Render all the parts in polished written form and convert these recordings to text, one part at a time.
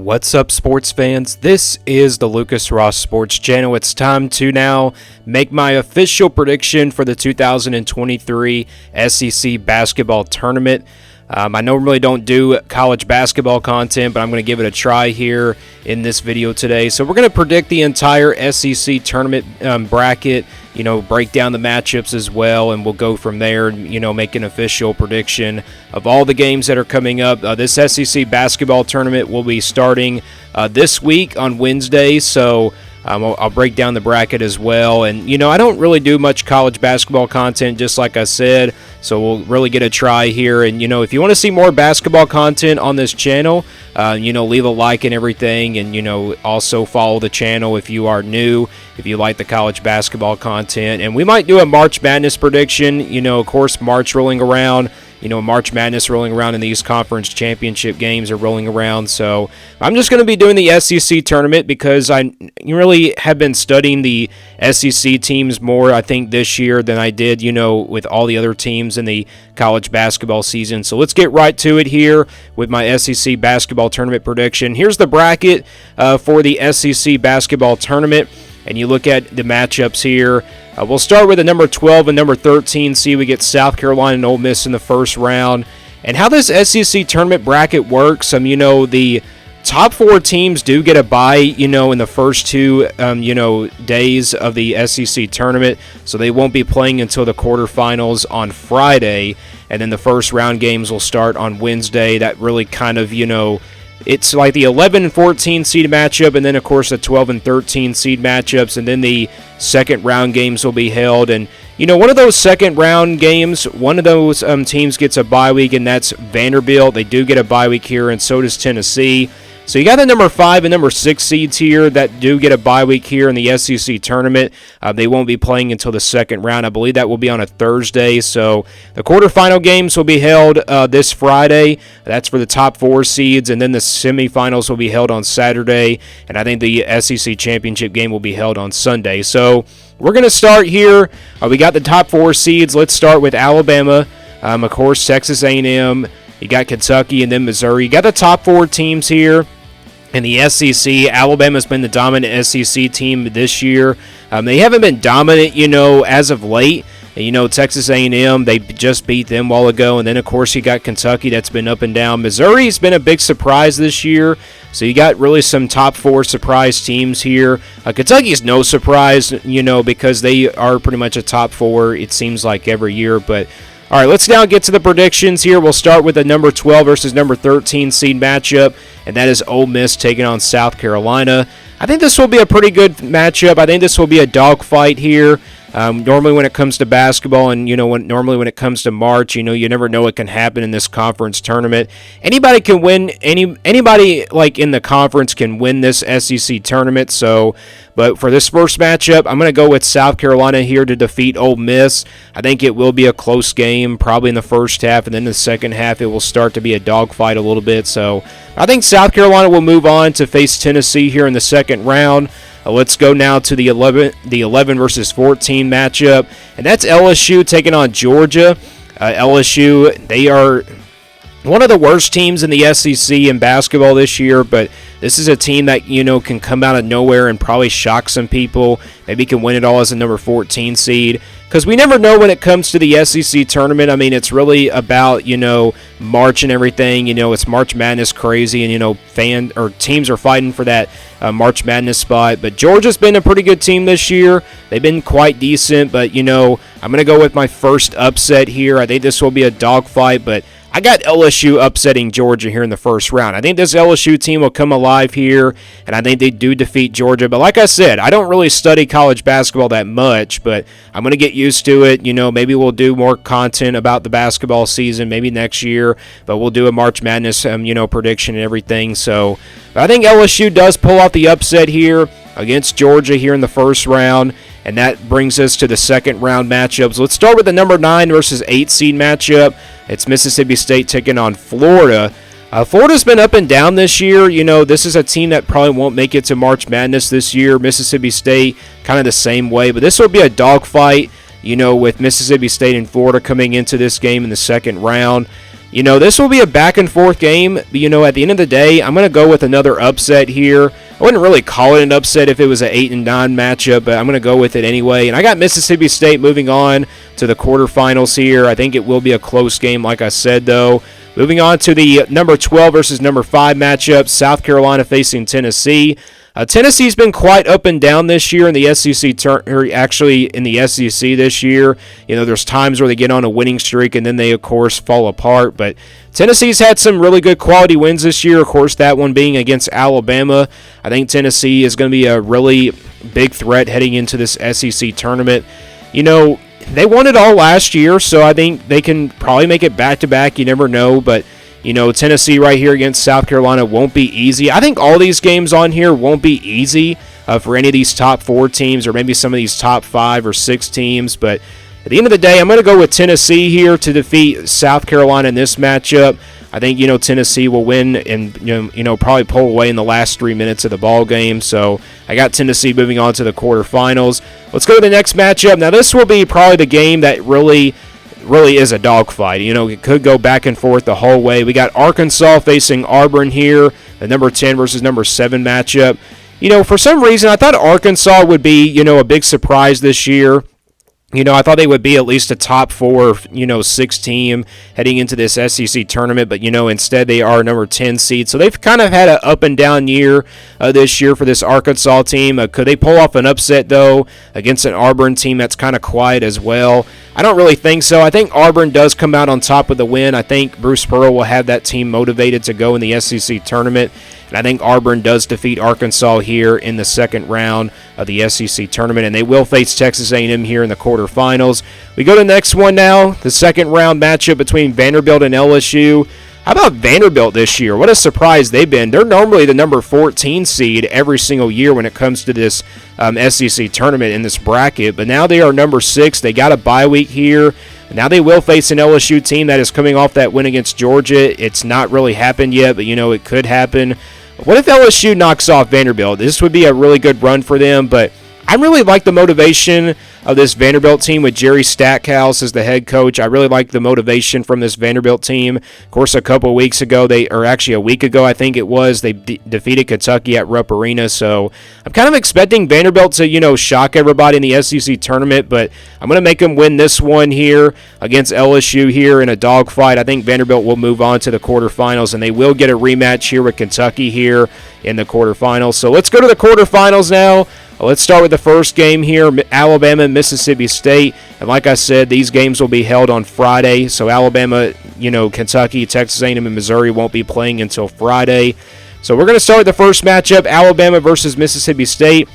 What's up, sports fans? This is the Lucas Ross Sports Channel. It's time to now make my official prediction for the 2023 SEC basketball tournament. I normally don't do college basketball content, but I'm going to give it a try here in this video today. So we're going to predict the entire SEC tournament bracket, break down the matchups as well, and we'll go from there and, make an official prediction of all the games that are coming up. This SEC basketball tournament will be starting this week on Wednesday, so I'll break down the bracket as well. And, I don't really do much college basketball content, just like I said, so we'll really get a try here. And, if you want to see more basketball content on this channel, leave a like and everything. And, also follow the channel if you are new, if you like the college basketball content. And we might do a March Madness prediction. Of course, March rolling around. March Madness rolling around, and these conference championship games are rolling around. So I'm just going to be doing the SEC tournament because I really have been studying the SEC teams more, I think, this year than I did, with all the other teams in the college basketball season. So let's get right to it here with my SEC basketball tournament prediction. Here's the bracket for the SEC basketball tournament, and you look at the matchups here. We'll start with the number 12 and number 13 seed. We get South Carolina and Ole Miss in the first round. And how this SEC tournament bracket works, the top four teams do get a bye, in the first two, days of the SEC tournament. So they won't be playing until the quarterfinals on Friday. And then the first round games will start on Wednesday. That really kind of, it's like the 11 and 14 seed matchup, and then, of course, the 12 and 13 seed matchups, and then the second round games will be held. And, one of those second round games, one of those teams gets a bye week, and that's Vanderbilt. They do get a bye week here, and so does Tennessee. So you got the number 5 and number 6 seeds here that do get a bye week here in the SEC tournament. They won't be playing until the second round. I believe that will be on a Thursday. So the quarterfinal games will be held this Friday. That's for the top 4 seeds. And then the semifinals will be held on Saturday. And I think the SEC championship game will be held on Sunday. So we're going to start here. We got the top 4 seeds. Let's start with Alabama. Of course, Texas A&M. You got Kentucky and then Missouri. You got the top 4 teams here. In the SEC, Alabama's been the dominant SEC team this year. They haven't been dominant, as of late. Texas A&M, they just beat them a while ago. And then, of course, you got Kentucky that's been up and down. Missouri's been a big surprise this year. So you got really some top 4 surprise teams here. Kentucky's no surprise, because they are pretty much a top 4, it seems like, every year. But all right, let's now get to the predictions here. We'll start with the number 12 versus number 13 seed matchup, and that is Ole Miss taking on South Carolina. I think this will be a pretty good matchup. I think this will be a dogfight here. Normally when it comes to basketball and, normally when it comes to March, you never know what can happen in this conference tournament. Anybody can win. Anybody like in the conference can win this SEC tournament. But for this first matchup, I'm going to go with South Carolina here to defeat Ole Miss. I think it will be a close game, probably in the first half, and then in the second half it will start to be a dogfight a little bit. So I think South Carolina will move on to face Tennessee here in the second round. Let's go now to the 11 versus 14 matchup, and that's LSU taking on Georgia. LSU, they are one of the worst teams in the SEC in basketball this year, but this is a team that, can come out of nowhere and probably shock some people. Maybe can win it all as a number 14 seed. Because we never know when it comes to the SEC tournament. I mean, it's really about, March and everything. It's March Madness crazy, and, teams are fighting for that March Madness spot. But Georgia's been a pretty good team this year. They've been quite decent, but, I'm going to go with my first upset here. I think this will be a dogfight, but I got LSU upsetting Georgia here in the first round. I think this LSU team will come alive here, and I think they do defeat Georgia. But like I said, I don't really study college basketball that much, but I'm going to get used to it. Maybe we'll do more content about the basketball season maybe next year, but we'll do a March Madness, prediction and everything. So I think LSU does pull off the upset here against Georgia here in the first round. And that brings us to the second round matchups. Let's start with the number 9 versus 8 seed matchup. It's Mississippi State taking on Florida. Florida's been up and down this year. This is a team that probably won't make it to March Madness this year. Mississippi State kind of the same way. But this will be a dogfight, with Mississippi State and Florida coming into this game in the second round. This will be a back and forth game. But, at the end of the day, I'm going to go with another upset here. I wouldn't really call it an upset if it was an 8-9 matchup, but I'm going to go with it anyway. And I got Mississippi State moving on to the quarterfinals here. I think it will be a close game, like I said, though. Moving on to the number 12 versus number 5 matchup, South Carolina facing Tennessee. Tennessee's been quite up and down this year in the SEC, in the SEC this year. There's times where they get on a winning streak and then they, of course, fall apart. But Tennessee's had some really good quality wins this year. Of course, that one being against Alabama. I think Tennessee is going to be a really big threat heading into this SEC tournament. They won it all last year, so I think they can probably make it back-to-back. You never know, but Tennessee right here against South Carolina won't be easy. I think all these games on here won't be easy for any of these top 4 teams or maybe some of these top 5 or 6 teams. But at the end of the day, I'm going to go with Tennessee here to defeat South Carolina in this matchup. I think, Tennessee will win and, probably pull away in the last 3 minutes of the ball game. So I got Tennessee moving on to the quarterfinals. Let's go to the next matchup. Now, this will be probably the game that really is a dogfight. It could go back and forth the whole way. We got Arkansas facing Auburn here, the number 10 versus number 7 matchup. For some reason, I thought Arkansas would be, a big surprise this year. I thought they would be at least a top 4, 6 team heading into this SEC tournament, but, instead they are number 10 seed. So they've kind of had an up and down year this year for this Arkansas team. Could they pull off an upset, though, against an Auburn team that's kind of quiet as well? I don't really think so. I think Auburn does come out on top with the win. I think Bruce Pearl will have that team motivated to go in the SEC tournament. And I think Auburn does defeat Arkansas here in the second round of the SEC tournament. And they will face Texas A&M here in the quarterfinals. We go to the next one now, the second round matchup between Vanderbilt and LSU. How about Vanderbilt this year? What a surprise they've been. They're normally the number 14 seed every single year when it comes to this SEC tournament in this bracket. But now they are number 6. They got a bye week here. Now they will face an LSU team that is coming off that win against Georgia. It's not really happened yet, but it could happen. What if LSU knocks off Vanderbilt? This would be a really good run for them, but I really like the motivation of this Vanderbilt team with Jerry Stackhouse as the head coach. I really like the motivation from this Vanderbilt team. Of course, a couple of weeks ago, a week ago, I think it was, they defeated Kentucky at Rupp Arena. So I'm kind of expecting Vanderbilt to, shock everybody in the SEC tournament, but I'm going to make them win this one here against LSU here in a dogfight. I think Vanderbilt will move on to the quarterfinals, and they will get a rematch here with Kentucky here in the quarterfinals. So let's go to the quarterfinals now. Let's start with the first game here, Alabama and Mississippi State. And like I said, these games will be held on Friday. So Alabama, Kentucky, Texas A&M, and Missouri won't be playing until Friday. So we're going to start with the first matchup, Alabama versus Mississippi State.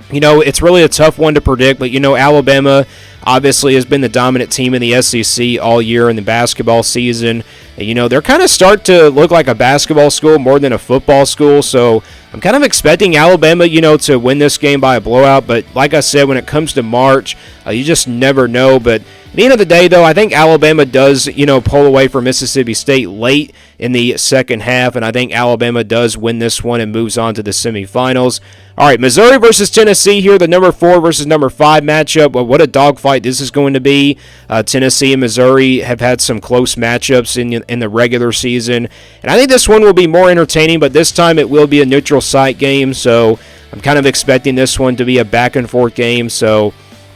It's really a tough one to predict, but, Alabama obviously has been the dominant team in the SEC all year in the basketball season. And, they're kind of start to look like a basketball school more than a football school. So I'm kind of expecting Alabama, to win this game by a blowout. But like I said, when it comes to March, you just never know. But at the end of the day, though, I think Alabama does, pull away from Mississippi State late in the second half. And I think Alabama does win this one and moves on to the semifinals. All right, Missouri versus Tennessee here, the number 4 versus number 5 matchup. Well, what a dogfight this is going to be. Tennessee and Missouri have had some close matchups in the regular season. And I think this one will be more entertaining, but this time it will be a neutral site game. So I'm kind of expecting this one to be a back-and-forth game.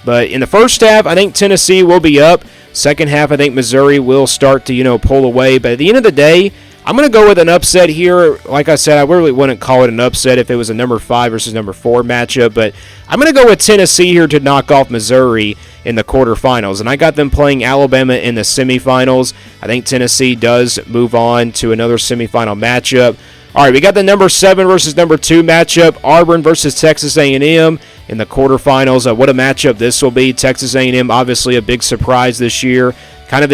But in the first half, I think Tennessee will be up. Second half, I think Missouri will start to, pull away. But at the end of the day, I'm going to go with an upset here. Like I said, I really wouldn't call it an upset if it was a number 5 versus number 4 matchup, but I'm going to go with Tennessee here to knock off Missouri in the quarterfinals, and I got them playing Alabama in the semifinals. I think Tennessee does move on to another semifinal matchup. All right, we got the number 7 versus number 2 matchup, Auburn versus Texas A&M in the quarterfinals. What a matchup this will be. Texas A&M, obviously a big surprise this year. Kind of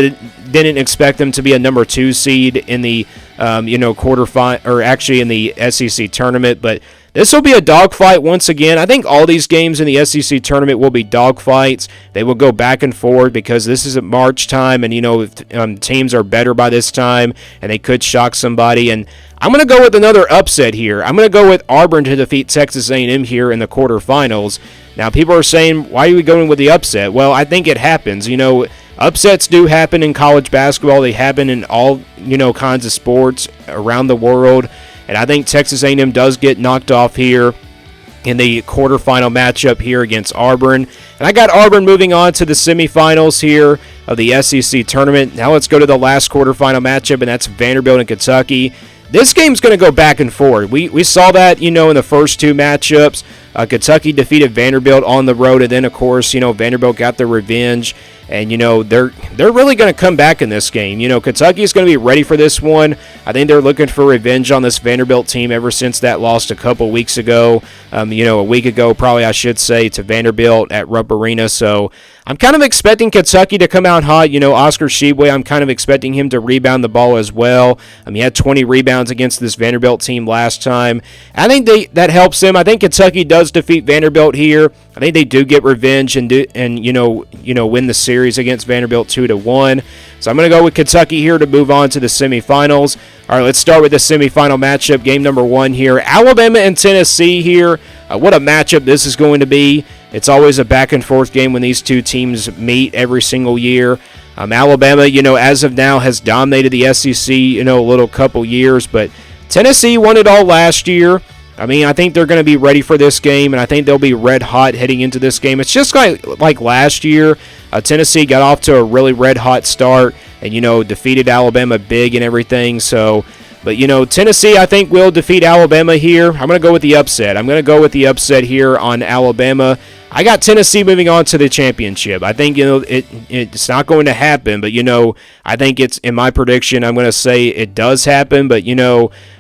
didn't expect them to be a number 2 seed in the quarterfinal, or actually in the SEC tournament, but this will be a dogfight once again. I think all these games in the SEC tournament will be dogfights. They will go back and forth because this is at March time, and teams are better by this time, and they could shock somebody. And I'm going to go with another upset here. I'm going to go with Auburn to defeat Texas A&M here in the quarterfinals. Now, people are saying, why are we going with the upset? Well, I think it happens. upsets do happen in college basketball. They happen in all, kinds of sports around the world. And I think Texas A&M does get knocked off here in the quarterfinal matchup here against Auburn. And I got Auburn moving on to the semifinals here of the SEC tournament. Now let's go to the last quarterfinal matchup, and that's Vanderbilt and Kentucky. This game's going to go back and forth. We saw that, in the first two matchups. Kentucky defeated Vanderbilt on the road, and then, of course, Vanderbilt got their revenge. And, they're really going to come back in this game. Kentucky is going to be ready for this one. I think they're looking for revenge on this Vanderbilt team ever since that lost a couple weeks ago. A week ago, probably I should say, to Vanderbilt at Rupp Arena. So I'm kind of expecting Kentucky to come out hot. Oscar Tshiebwe, I'm kind of expecting him to rebound the ball as well. He had 20 rebounds against this Vanderbilt team last time. I think that helps him. I think Kentucky does defeat Vanderbilt here. I think they do get revenge and win the series against Vanderbilt 2-1. So I'm going to go with Kentucky here to move on to the semifinals. All right, let's start with the semifinal matchup, game number 1 here. Alabama and Tennessee here. What a matchup this is going to be. It's always a back-and-forth game when these two teams meet every single year. Alabama, as of now, has dominated the SEC, a little couple years, but Tennessee won it all last year. I think they're going to be ready for this game, and I think they'll be red hot heading into this game. It's just like last year. Tennessee got off to a really red hot start and, defeated Alabama big and everything. So, but, Tennessee, I think, will defeat Alabama here. I'm going to go with the upset. I'm going to go with the upset here on Alabama. I got Tennessee moving on to the championship. I think, it's not going to happen, but, I think it's, in my prediction, I'm going to say it does happen, but,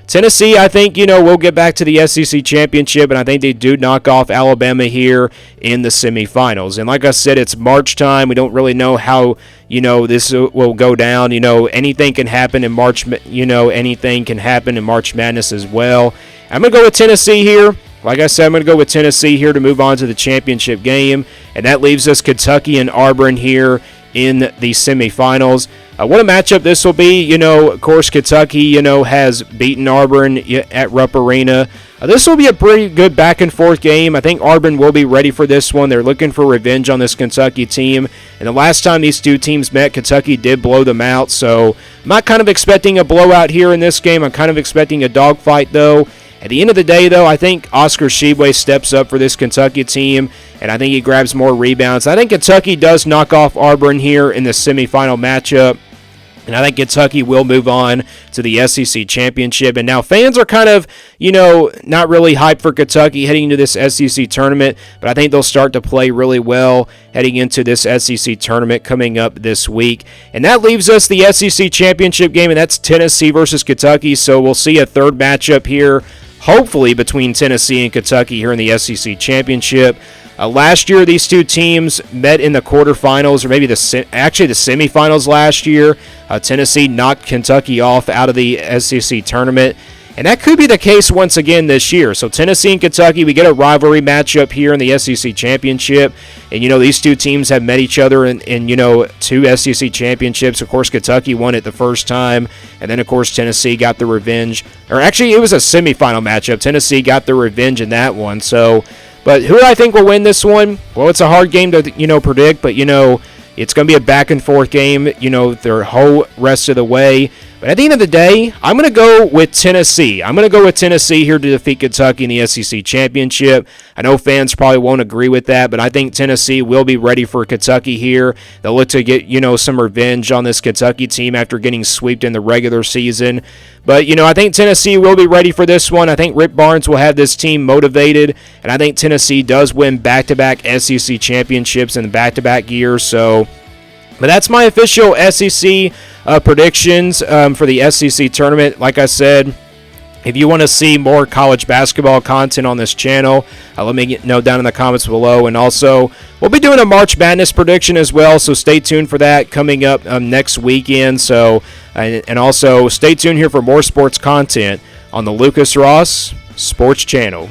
Tennessee, I think, will get back to the SEC championship, and I think they do knock off Alabama here in the semifinals. And like I said, it's March time. We don't really know how, this will go down. Anything can happen in March, anything can happen in March Madness as well. I'm going to go with Tennessee here. Like I said, I'm going to go with Tennessee here to move on to the championship game, and that leaves us Kentucky and Auburn here in the semifinals. What a matchup this will be. Of course, Kentucky, has beaten Auburn at Rupp Arena. This will be a pretty good back-and-forth game. I think Auburn will be ready for this one. They're looking for revenge on this Kentucky team. And the last time these two teams met, Kentucky did blow them out. So I'm not kind of expecting a blowout here in this game. I'm kind of expecting a dogfight, though. At the end of the day, though, I think Oscar Tshiebwe steps up for this Kentucky team, and I think he grabs more rebounds. I think Kentucky does knock off Auburn here in the semifinal matchup, and I think Kentucky will move on to the SEC championship. And now fans are kind of, not really hyped for Kentucky heading into this SEC tournament, but I think they'll start to play really well heading into this SEC tournament coming up this week. And that leaves us the SEC championship game, and that's Tennessee versus Kentucky. So we'll see a third matchup here, hopefully between Tennessee and Kentucky here in the SEC championship. Last year, these two teams met in the quarterfinals, or maybe the semifinals last year. Tennessee knocked Kentucky off out of the SEC tournament, and that could be the case once again this year. So Tennessee and Kentucky, we get a rivalry matchup here in the SEC championship, and these two teams have met each other in two SEC championships. Of course, Kentucky won it the first time, and then of course Tennessee got the revenge. Or actually, it was a semifinal matchup. Tennessee got the revenge in that one. So. But who do I think will win this one? Well, it's a hard game to, predict, but, it's going to be a back-and-forth game, their whole rest of the way. But at the end of the day, I'm going to go with Tennessee. I'm going to go with Tennessee here to defeat Kentucky in the SEC championship. I know fans probably won't agree with that, but I think Tennessee will be ready for Kentucky here. They'll look to get, some revenge on this Kentucky team after getting swept in the regular season. But, I think Tennessee will be ready for this one. I think Rick Barnes will have this team motivated, and I think Tennessee does win back-to-back SEC championships in the back-to-back years. So, but that's my official SEC predictions for the SEC tournament. Like I said, if you want to see more college basketball content on this channel, let me know down in the comments below. And also, we'll be doing a March Madness prediction as well, so stay tuned for that coming up next weekend. So, and also stay tuned here for more sports content on the Lucas Ross Sports Channel.